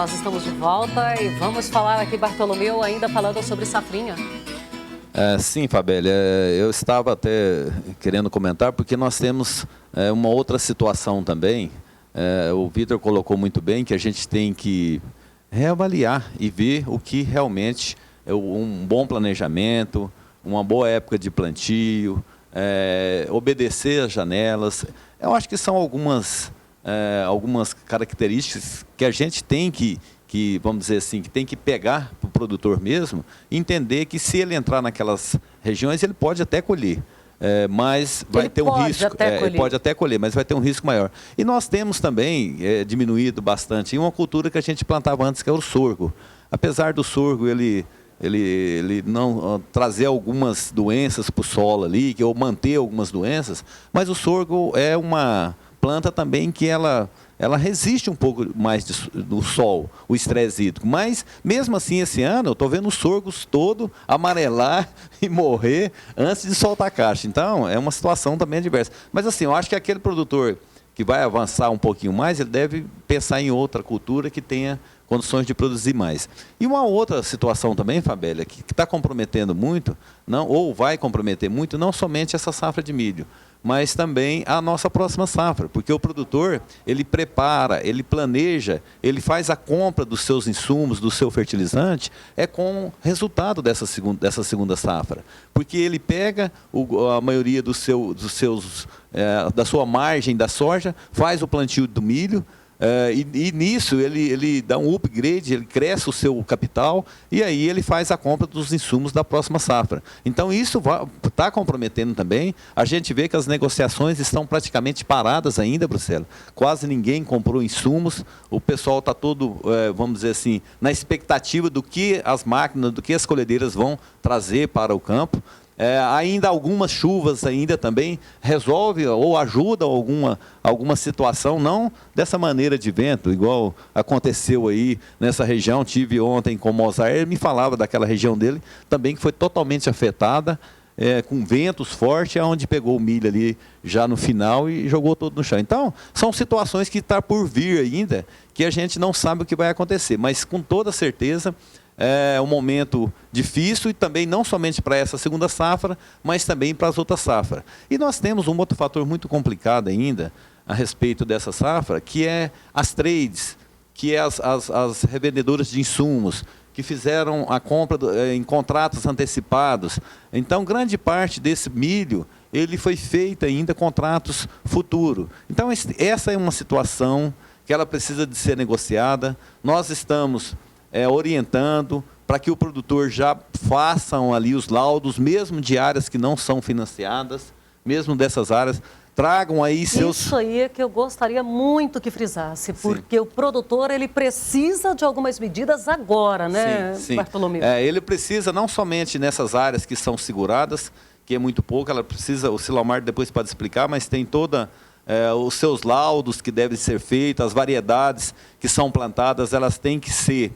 nós estamos de volta e vamos falar aqui, Bartolomeu, ainda falando sobre safrinha. Sim, Fabélia, eu estava até querendo comentar, porque nós temos uma outra situação também. O Vitor colocou muito bem que a gente tem que reavaliar e ver o que realmente é um bom planejamento, uma boa época de plantio, obedecer às janelas. Eu acho que são algumas características que a gente tem que vamos dizer assim, que tem que pegar para o produtor mesmo, entender que se ele entrar naquelas regiões, ele pode até colher. Mas vai ter um risco, pode até colher, mas vai ter um risco maior. E nós temos também diminuído bastante uma cultura que a gente plantava antes, que é o sorgo. Apesar do sorgo ele não trazer algumas doenças para o solo ali, ou manter algumas doenças, mas o sorgo é uma planta também que ela resiste um pouco mais do sol, o estresse hídrico. Mas, mesmo assim, esse ano, eu estou vendo os sorgos todo amarelar e morrer antes de soltar a caixa. Então, é uma situação também adversa. Mas, assim, eu acho que aquele produtor que vai avançar um pouquinho mais, ele deve pensar em outra cultura que tenha condições de produzir mais. E uma outra situação também, Fabélia, que está comprometendo muito, ou vai comprometer muito, não somente essa safra de milho, mas também a nossa próxima safra, porque o produtor, ele prepara, ele planeja, ele faz a compra dos seus insumos, do seu fertilizante, com resultado dessa segunda safra, porque ele pega a maioria da sua margem da soja, faz o plantio do milho, e nisso ele dá um upgrade, ele cresce o seu capital e aí ele faz a compra dos insumos da próxima safra. Então isso está comprometendo também. A gente vê que as negociações estão praticamente paradas ainda, Bruxelas. Quase ninguém comprou insumos. O pessoal está todo, vamos dizer assim, na expectativa do que as máquinas, do que as colhedeiras vão trazer para o campo. Ainda algumas chuvas ainda também resolve ou ajudam alguma situação, não dessa maneira de vento, igual aconteceu aí nessa região. Tive ontem com o Mozart, ele me falava daquela região dele também que foi totalmente afetada, com ventos fortes, onde pegou o milho ali já no final e jogou todo no chão. Então, são situações que estão por vir ainda, que a gente não sabe o que vai acontecer, mas com toda certeza é um momento difícil, e também não somente para essa segunda safra, mas também para as outras safras. E nós temos um outro fator muito complicado ainda a respeito dessa safra, que é as trades, que é as revendedoras de insumos, que fizeram a compra em contratos antecipados. Então, grande parte desse milho, ele foi feito ainda contratos futuros. Então, essa é uma situação que ela precisa de ser negociada. Nós estamos orientando para que o produtor já façam ali os laudos, mesmo de áreas que não são financiadas, mesmo dessas áreas, tragam aí seus... Isso aí é que eu gostaria muito que frisasse, porque o produtor, ele precisa de algumas medidas agora, né, sim. Bartolomeu? Ele precisa não somente nessas áreas que são seguradas, que é muito pouco, ela precisa, o Silomar depois pode explicar, mas tem toda... os seus laudos que devem ser feitos, as variedades que são plantadas, elas têm que ser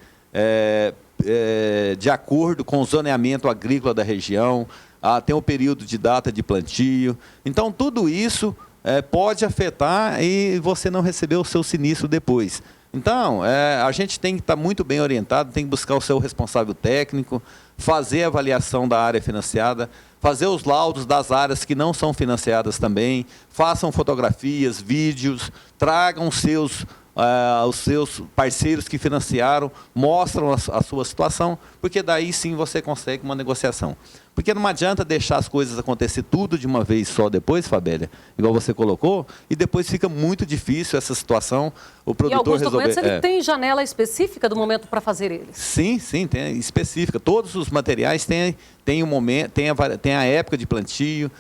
de acordo com o zoneamento agrícola da região, tem o período de data de plantio. Então, tudo isso pode afetar e você não receber o seu sinistro depois. Então, a gente tem que estar muito bem orientado, tem que buscar o seu responsável técnico, fazer a avaliação da área financiada, fazer os laudos das áreas que não são financiadas também, façam fotografias, vídeos, tragam os seus parceiros que financiaram, mostram a sua situação, porque daí sim você consegue uma negociação. Porque não adianta deixar as coisas acontecer tudo de uma vez só depois, Fabélia, igual você colocou, e depois fica muito difícil essa situação, o produtor resolver... E alguns documentos ele tem janela específica do momento para fazer eles? Sim, tem específica. Todos os materiais têm um momento, tem a época de plantio,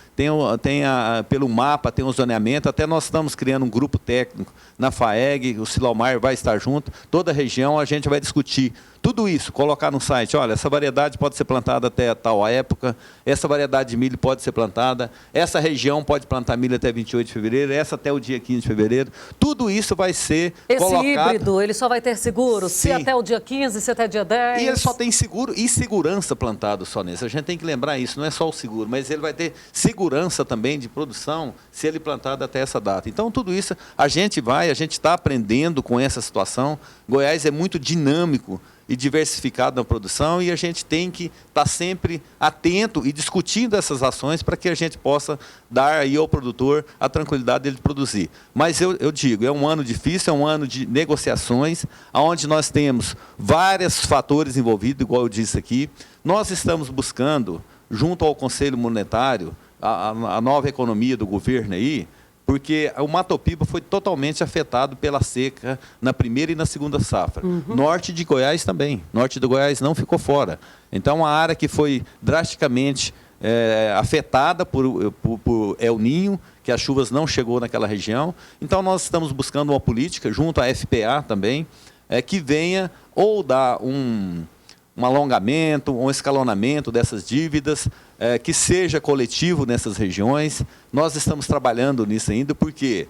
pelo mapa, tem o zoneamento. Até nós estamos criando um grupo técnico na FAEG, o Silomar vai estar junto, toda a região a gente vai discutir tudo isso, colocar no site, olha, essa variedade pode ser plantada até tal época, época, essa variedade de milho pode ser plantada, essa região pode plantar milho até 28 de fevereiro, essa até o dia 15 de fevereiro. Tudo isso vai ser colocado... Esse híbrido, ele só vai ter seguro se até o dia 15, se até dia 10? E ele só tem seguro e segurança plantado só nesse. A gente tem que lembrar isso, não é só o seguro, mas ele vai ter segurança também de produção se ele plantado até essa data. Então, tudo isso a gente está aprendendo com essa situação. Goiás é muito dinâmico e diversificado na produção e a gente tem que estar sempre atento e discutindo essas ações para que a gente possa dar aí ao produtor a tranquilidade dele produzir. Mas eu digo, é um ano difícil, é um ano de negociações, onde nós temos vários fatores envolvidos, igual eu disse aqui. Nós estamos buscando, junto ao Conselho Monetário, a nova economia do governo aí, porque o Mato Piba foi totalmente afetado pela seca na primeira e na segunda safra. Norte de Goiás também. Norte do Goiás não ficou fora. Então, a área que foi drasticamente afetada por El Niño, que as chuvas não chegou naquela região. Então, nós estamos buscando uma política, junto à FPA também, que venha ou dar um alongamento, um escalonamento dessas dívidas, que seja coletivo nessas regiões. Nós estamos trabalhando nisso ainda, porque,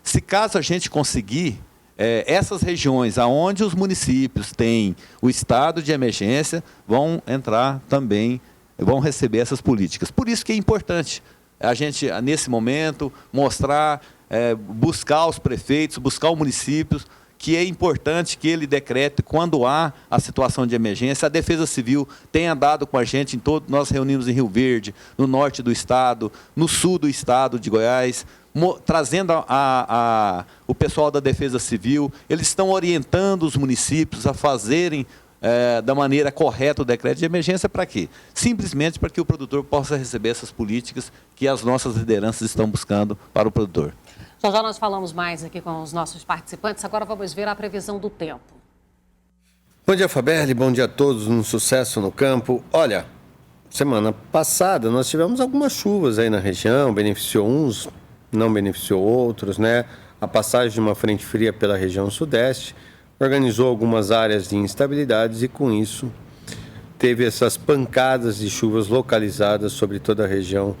se caso a gente conseguir, essas regiões onde os municípios têm o estado de emergência, vão entrar também, vão receber essas políticas. Por isso que é importante a gente, nesse momento, mostrar, buscar os prefeitos, buscar os municípios, que é importante que ele decrete quando há a situação de emergência. A Defesa Civil tem andado com a gente em todo, nós reunimos em Rio Verde, no norte do estado, no sul do estado de Goiás, trazendo o pessoal da Defesa Civil. Eles estão orientando os municípios a fazerem da maneira correta o decreto de emergência. Para quê? Simplesmente para que o produtor possa receber essas políticas que as nossas lideranças estão buscando para o produtor. Já nós falamos mais aqui com os nossos participantes, agora vamos ver a previsão do tempo. Bom dia, Faberli, bom dia a todos, um sucesso no campo. Olha, semana passada nós tivemos algumas chuvas aí na região, beneficiou uns, não beneficiou outros, né? A passagem de uma frente fria pela região sudeste organizou algumas áreas de instabilidades e com isso teve essas pancadas de chuvas localizadas sobre toda a região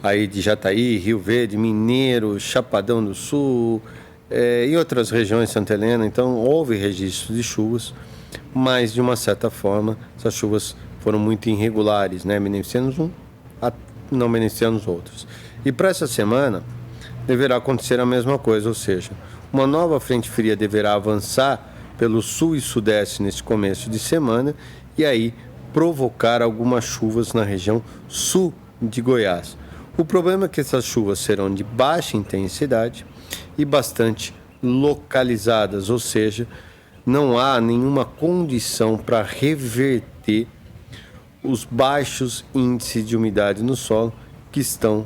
aí de Jataí, Rio Verde, Mineiro, Chapadão do Sul e outras regiões de Santa Helena. Então, houve registros de chuvas, mas, de uma certa forma, essas chuvas foram muito irregulares, né? Beneficiando uns, não beneficiando os outros. E para essa semana, deverá acontecer a mesma coisa, ou seja, uma nova frente fria deverá avançar pelo sul e sudeste nesse começo de semana e aí provocar algumas chuvas na região sul de Goiás. O problema é que essas chuvas serão de baixa intensidade e bastante localizadas, ou seja, não há nenhuma condição para reverter os baixos índices de umidade no solo que estão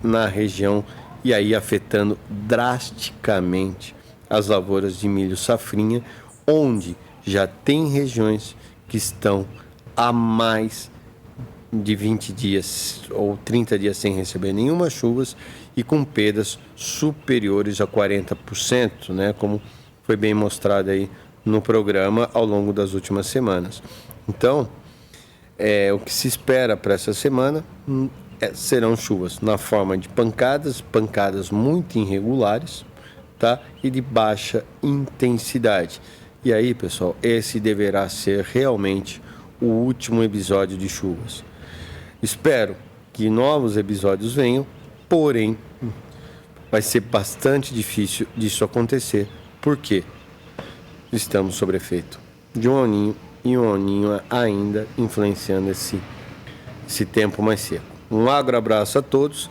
na região e aí afetando drasticamente as lavouras de milho safrinha, onde já tem regiões que estão há mais de 20 dias ou 30 dias sem receber nenhuma chuvas e com perdas superiores a 40%, né, como foi bem mostrado aí no programa ao longo das últimas semanas. Então, o que se espera para essa semana serão chuvas na forma de pancadas muito irregulares, tá? E de baixa intensidade. E aí, pessoal, esse deverá ser realmente o último episódio de chuvas. Espero que novos episódios venham, porém, vai ser bastante difícil disso acontecer, porque estamos sob efeito de um El Niño e um El Niño ainda influenciando esse tempo mais seco. Um abraço a todos